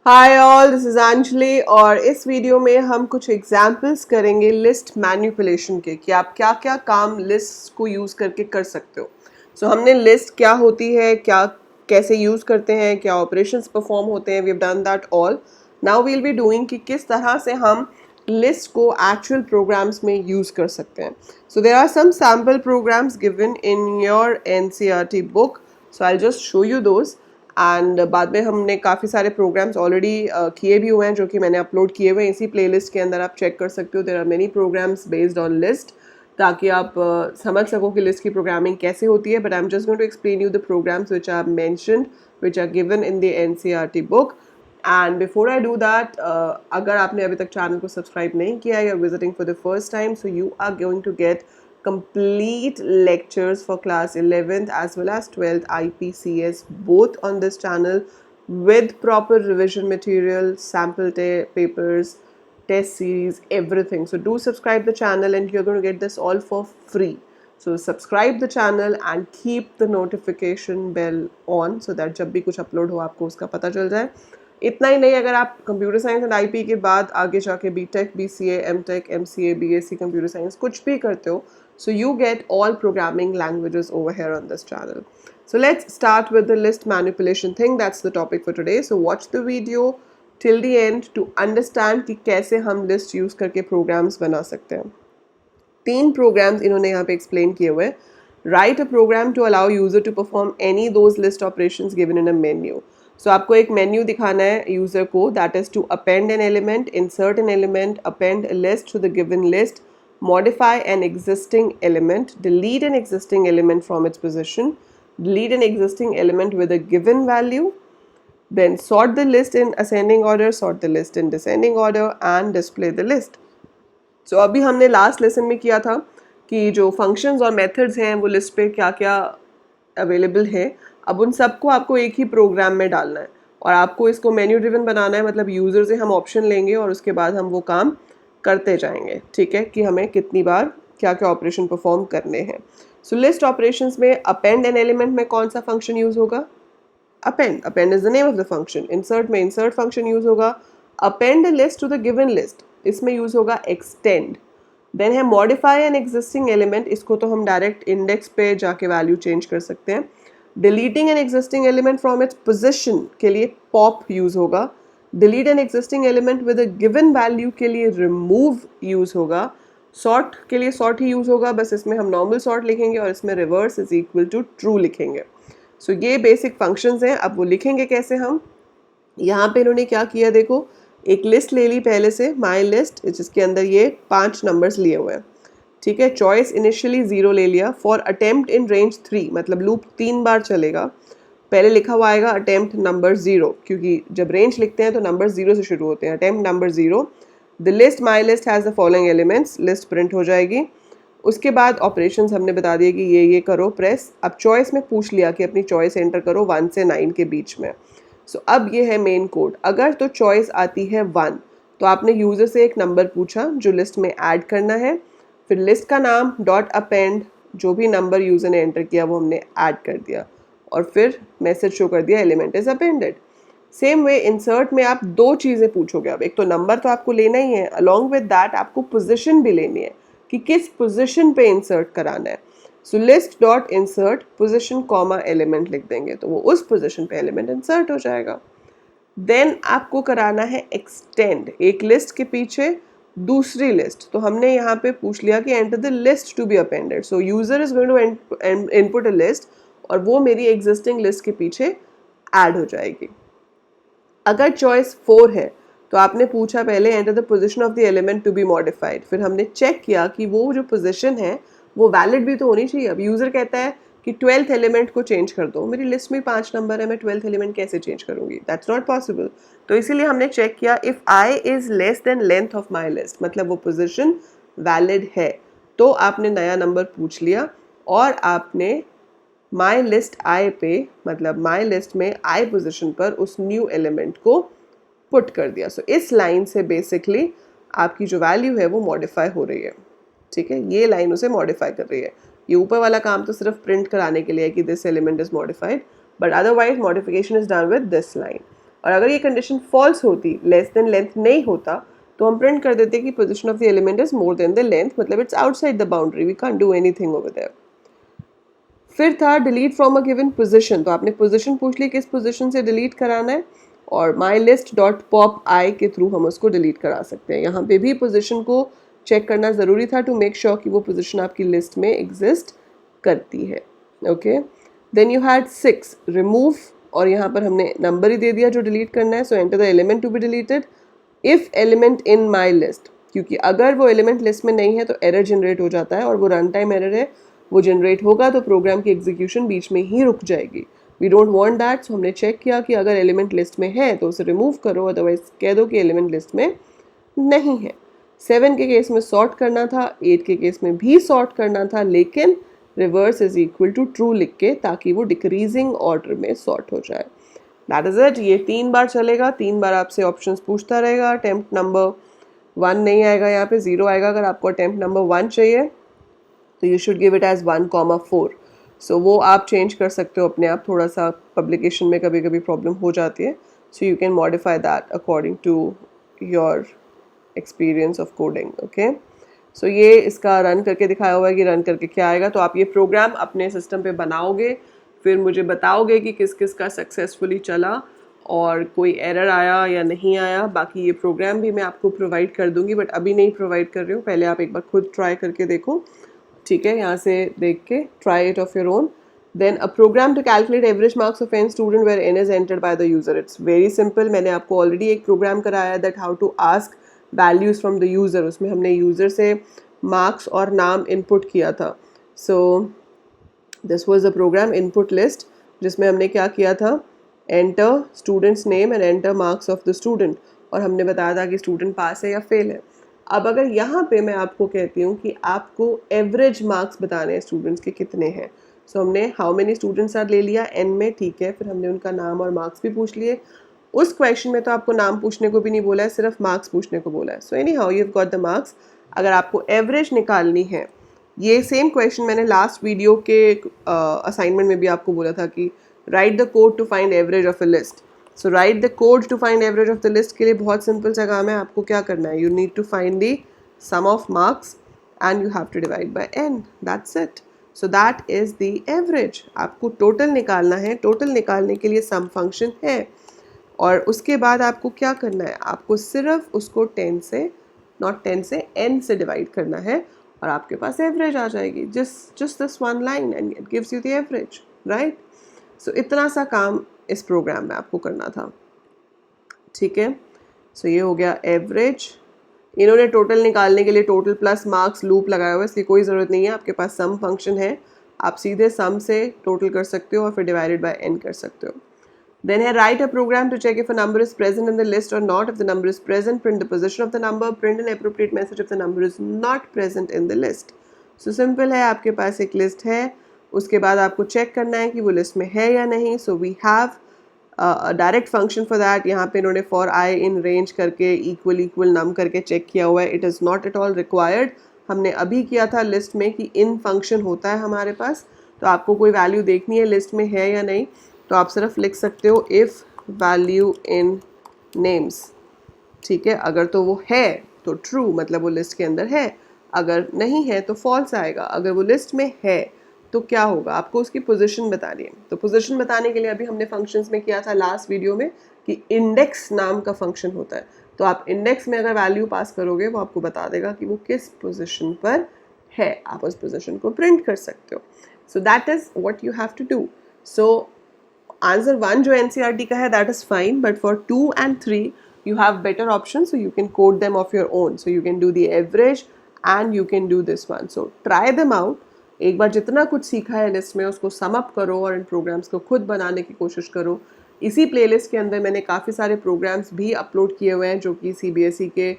Hi all, this is Anjali और इस video में हम कुछ एग्जांपल्स करेंगे लिस्ट मैनिपुलेशन के कि आप क्या क्या काम लिस्ट को यूज़ करके कर सकते हो। हमने लिस्ट क्या होती है, क्या कैसे यूज़ करते हैं, क्या ऑपरेशंस परफॉर्म होते हैं, we have done that all. Now we will be doing कि किस तरह से हम लिस्ट को एक्चुअल प्रोग्राम्स में यूज़ कर सकते हैं। So there are some sample programs given in your NCERT book, so I just show you those. And बाद में हमने काफ़ी सारे प्रोग्राम्स ऑलरेडी किए भी हुए हैं जो कि मैंने अपलोड किए हुए हैं इसी प्लेलिस्ट के अंदर, आप चेक कर सकते हो। There are many programs based on list, ताकि आप समझ सको कि लिस्ट की प्रोग्रामिंग कैसे होती है। But I am just going to explain you the programs which are mentioned, which are given in the NCERT book. And before I do that, अगर आपने अभी तक चैनल को सब्सक्राइब नहीं किया, you are visiting for the first time, so you are going to get complete lectures for class 11th as well as 12th IPCS both on this channel with proper revision material, sample papers, test series, everything. So do subscribe the channel and you're going to get this all for free. So subscribe the channel and keep the notification bell on so that जब भी कुछ upload हो आपको उसका पता चल जाए। इतना ही नहीं, अगर आप कंप्यूटर साइंस एंड आईपी के बाद आगे जाके BTech, BCA, MTech, MCA, BSc computer science कुछ भी करते हो, so you get all programming languages over here on this channel. So let's start with the list manipulation thing. That's the topic for today. So watch the video till the end to understand कि कैसे हम list use करके programs बना सकते हैं। 3 programs इन्होंने यहाँ पे explain किए हुए हैं। Write a program to allow user to perform any those list operations given in a menu. So आपको एक menu दिखाना है user को, that is to append an element, insert an element, append a list to the given list, modify an existing element, delete an existing element from its position, delete an existing element with a given value, then sort the list in ascending order, sort the list in descending order and display the list. So अभी हमने last lesson में किया था कि जो functions और methods हैं वो लिस्ट पे क्या क्या अवेलेबल है, अब उन सबको आपको एक ही प्रोग्राम में डालना है और आपको इसको मेन्यू ड्रिवन बनाना है। मतलब यूज़र से हम ऑप्शन लेंगे और उसके बाद हम वो काम करते जाएंगे, ठीक है, कि हमें कितनी बार क्या क्या ऑपरेशन परफॉर्म करने हैं। सो लिस्ट ऑपरेशंस में अपेंड एन एलिमेंट में कौन सा फंक्शन यूज़ होगा? Append. Append is the name of the function. Insert में इंसर्ट फंक्शन यूज़ होगा। Append a list to the given list, इसमें यूज़ होगा एक्सटेंड। देन है मॉडिफाई एन एग्जिस्टिंग एलिमेंट, इसको तो हम डायरेक्ट इंडेक्स पे जाके वैल्यू चेंज कर सकते हैं। Deleting N existing element from its position के लिए पॉप यूज़ होगा। Delete N existing element with a given value के लिए रिमूव यूज़ होगा। सॉर्ट के लिए सॉर्ट ही यूज़ होगा, बस इसमें हम नॉर्मल सॉर्ट लिखेंगे और इसमें reverse is equal to true लिखेंगे। सो ये बेसिक फंक्शंस हैं। अब वो लिखेंगे कैसे हम? यहाँ पे इन्होंने क्या किया, देखो, एक लिस्ट ले ली पहले से, माई लिस्ट, जिसके अंदर ये 5 नंबर्स लिए हुए हैं, ठीक है। चॉइस इनिशियली 0 ले लिया। फॉर अटेम्प्ट इन रेंज 3, मतलब लूप 3 बार चलेगा। पहले लिखा हुआ आएगा अटेम्प्ट नंबर 0, क्योंकि जब रेंज लिखते हैं तो नंबर 0 से शुरू होते हैं। Attempt number 0, the list my list has the following elements, list print हो जाएगी। उसके बाद ऑपरेशंस हमने बता दिए कि ये करो प्रेस। अब चॉइस में पूछ लिया कि अपनी चॉइस एंटर करो 1 से 9 के बीच में। सो अब ये है मेन कोड। अगर तो चॉइस आती है 1, तो आपने यूज़र से एक नंबर पूछा जो लिस्ट में ऐड करना है, फिर लिस्ट का नाम डॉट अपेंड, जो भी नंबर यूज़र ने एंटर किया वो हमने ऐड कर दिया और फिर मैसेज शो कर दिया element is appended. Same way insert में आप 2 चीज़ें पूछोगे। अब एक तो नंबर तो आपको लेना ही है, अलॉन्ग विद दैट आपको पोजीशन भी लेनी है कि किस पोजीशन पे इंसर्ट कराना है। So list dot insert position comma element लिख देंगे तो वो उस पोजीशन पे एलिमेंट इंसर्ट हो जाएगा। देन आपको कराना है एक्सटेंड, एक लिस्ट के पीछे दूसरी लिस्ट। तो हमने यहाँ पे पूछ लिया कि enter the list to be appended. So user is going to input a list और वो मेरी एग्जिस्टिंग लिस्ट के पीछे ऐड हो जाएगी। अगर चॉइस 4 है तो आपने पूछा पहले enter the position of the element to be modified, फिर हमने चेक किया कि वो जो पोजीशन है वो वैलिड भी तो होनी चाहिए। अब यूज़र कहता है कि 12th एलिमेंट को चेंज कर दो, मेरी लिस्ट में 5 नंबर है, मैं 12th एलिमेंट कैसे चेंज करूँगी? That's not possible. तो इसीलिए हमने चेक किया if I is less than length of my list, मतलब वो पोजिशन वैलिड है, तो आपने नया नंबर पूछ लिया और आपने माई लिस्ट आई पे, मतलब माई लिस्ट में आई पोजिशन पर उस न्यू एलिमेंट को पुट कर दिया। सो इस लाइन से बेसिकली आपकी जो वैल्यू है वो मॉडिफाई हो रही है, ठीक है। ये लाइन उसे मॉडिफाई कर रही है। ये ऊपर वाला काम तो सिर्फ प्रिंट कराने के लिए है कि this element is modified, but otherwise modification is done with this line. और अगर ये कंडीशन फॉल्स होती, लेस देन लेंथ नहीं होता, तो हम प्रिंट कर देते कि position of the element is more than the length, मतलब it's outside the boundary, we can't do anything over there. फिर था delete from a given position, तो आपने पोजीशन पूछ ली किस पोजीशन से डिलीट कराना है, और माई लिस्ट डॉट पॉप आई के थ्रू हम उसको डिलीट करा सकते हैं। यहाँ पे भी पोजीशन को चेक करना ज़रूरी था टू मेक श्योर कि वो पोजीशन आपकी लिस्ट में एग्जिस्ट करती है। Okay, then you had 6 remove, और यहाँ पर हमने नंबर ही दे दिया जो डिलीट करना है। So enter the element to be deleted if element in my list, क्योंकि अगर वो एलिमेंट लिस्ट में नहीं है तो एरर जनरेट हो जाता है, और वो रन टाइम एरर है, वो जनरेट होगा तो प्रोग्राम की एग्जीक्यूशन बीच में ही रुक जाएगी। We don't want that. So हमने चेक किया कि अगर एलिमेंट लिस्ट में है तो उसे रिमूव करो, अदरवाइज कह दो कि एलिमेंट लिस्ट में नहीं है। 7 के केस में सॉर्ट करना था, 8 के केस में भी सॉर्ट करना था, लेकिन reverse is equal to true लिख के, ताकि वो डिक्रीजिंग ऑर्डर में सॉर्ट हो जाए। That is it. ये 3 बार चलेगा, 3 बार आपसे ऑप्शंस पूछता रहेगा। अटेम्प्ट नंबर 1 नहीं आएगा, यहाँ पे 0 आएगा। अगर आपको अटेम्प्ट नंबर 1 चाहिए तो you should give it as 1,4। So वो आप चेंज कर सकते हो अपने आप, थोड़ा सा पब्लिकेशन में कभी कभी प्रॉब्लम हो जाती है, so you can modify that according to your experience of coding. Okay, so ये इसका रन करके दिखाया हुआ है कि रन करके क्या आएगा। तो आप ये प्रोग्राम अपने सिस्टम पे बनाओगे, फिर मुझे बताओगे कि किस किस का सक्सेसफुली चला और कोई एरर आया या नहीं आया। बाकी ये प्रोग्राम भी मैं आपको प्रोवाइड कर दूंगी, बट अभी नहीं प्रोवाइड कर रही हूँ, पहले आप एक बार खुद ट्राई करके देखो, ठीक है, यहाँ से देख के try it of your own. Then a program to calculate average marks of an student where an is entered by the user. It's very simple. मैंने आपको ऑलरेडी एक प्रोग्राम कराया है, that how to ask values from the user. उसमें हमने user से marks और नाम इनपुट किया था। So this was the program input list, जिसमें हमने क्या किया था, enter students name and enter marks of the student, और हमने बताया था कि स्टूडेंट पास है या फेल है। अब अगर यहाँ पे मैं आपको कहती हूँ कि आपको एवरेज मार्क्स बताने हैं स्टूडेंट्स के कितने हैं, सो हमने हाउ मेनी स्टूडेंट्स आर ले लिया n में, ठीक है, फिर हमने उनका नाम और मार्क्स भी पूछ लिए। उस क्वेश्चन में तो आपको नाम पूछने को भी नहीं बोला है, सिर्फ मार्क्स पूछने को बोला है। So anyhow you have got the marks. अगर आपको एवरेज निकालनी है, ये सेम क्वेश्चन मैंने लास्ट वीडियो के असाइनमेंट में भी आपको बोला था कि write the code to find average of a list. So write the code to find average of the list के लिए बहुत सिंपल सा काम है। आपको क्या करना है, you need to find the sum of marks and you have to divide by n, that's it. So that is the average. आपको टोटल निकालना है, टोटल निकालने के लिए सम फंक्शन है, और उसके बाद आपको क्या करना है, आपको सिर्फ उसको 10 से, नॉट 10 से, n से डिवाइड करना है, और आपके पास एवरेज आ जाएगी। Just this one line and it gives you the average, right. So इतना सा काम इस प्रोग्राम में आपको करना था, ठीक है। सो ये हो गया एवरेज। इन्होंने टोटल निकालने के लिए टोटल प्लस मार्क्स लूप लगाया हुआ है, इसकी कोई ज़रूरत नहीं है। आपके पास सम फंक्शन है, आप सीधे सम से टोटल कर सकते हो और फिर डिवाइडेड बाय n कर सकते हो। देन है write a program to check if a number is present in the list or not. If the number is present, print the position of the number, print an appropriate message if the number is not present in the list. So simple है, आपके पास एक list है, उसके बाद आपको check करना है कि वो लिस्ट में है या नहीं। So we have direct function for that. यहाँ पे इन्होंने फॉर आई इन रेंज करके इक्वल इक्वल नम करके चेक किया हुआ है। It is not at all required. हमने अभी किया था लिस्ट में कि इन फंक्शन होता है हमारे पास, तो आपको कोई वैल्यू देखनी है लिस्ट में है या नहीं, तो आप सिर्फ लिख सकते हो इफ़ वैल्यू इन नेम्स, ठीक है। अगर तो वो है तो ट्रू, मतलब वो लिस्ट के अंदर है, अगर नहीं है तो फॉल्स आएगा। अगर वो लिस्ट में है तो क्या होगा, आपको उसकी पोजीशन बतानी है। तो पोजीशन बताने के लिए अभी हमने फंक्शंस में किया था लास्ट वीडियो में कि इंडेक्स नाम का फंक्शन होता है। तो आप इंडेक्स में अगर वैल्यू पास करोगे वो आपको बता देगा कि वो किस पोजीशन पर है, आप उस पोजीशन को प्रिंट कर सकते हो। So that is what you have to do. So answer 1 जो NCERT का है that is fine, but for 2 and 3 you have better options, so you can code them of your own. So you can do the average and you can do this one. So try them out. एक बार जितना कुछ सीखा है list में उसको sum up करो और इन programmes को खुद बनाने की कोशिश करो। इसी प्लेलिस्ट के अंदर मैंने काफ़ी सारे प्रोग्राम्स भी अपलोड किए हुए हैं जो कि CBSE के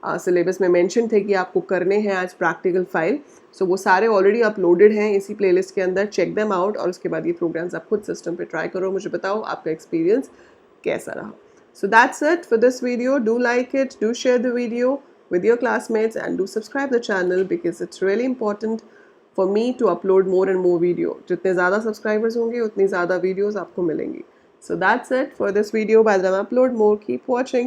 सिलेबस में मेंशन थे कि आपको करने हैं आज प्रैक्टिकल फाइल। सो वो सारे ऑलरेडी अपलोडेड हैं इसी प्लेलिस्ट के अंदर, चेक देम आउट, और उसके बाद ये प्रोग्राम्स आप खुद सिस्टम पे ट्राई करो। मुझे बताओ आपका एक्सपीरियंस कैसा रहा। So that's it for this video. Do like it, do share the video with your classmates, and do subscribe the channel because it's really important for me to upload more and more video. जितने ज़्यादा subscribers होंगे उतनी ज़्यादा videos आपको मिलेंगी। So that's it for this video. By the time I upload more, keep watching.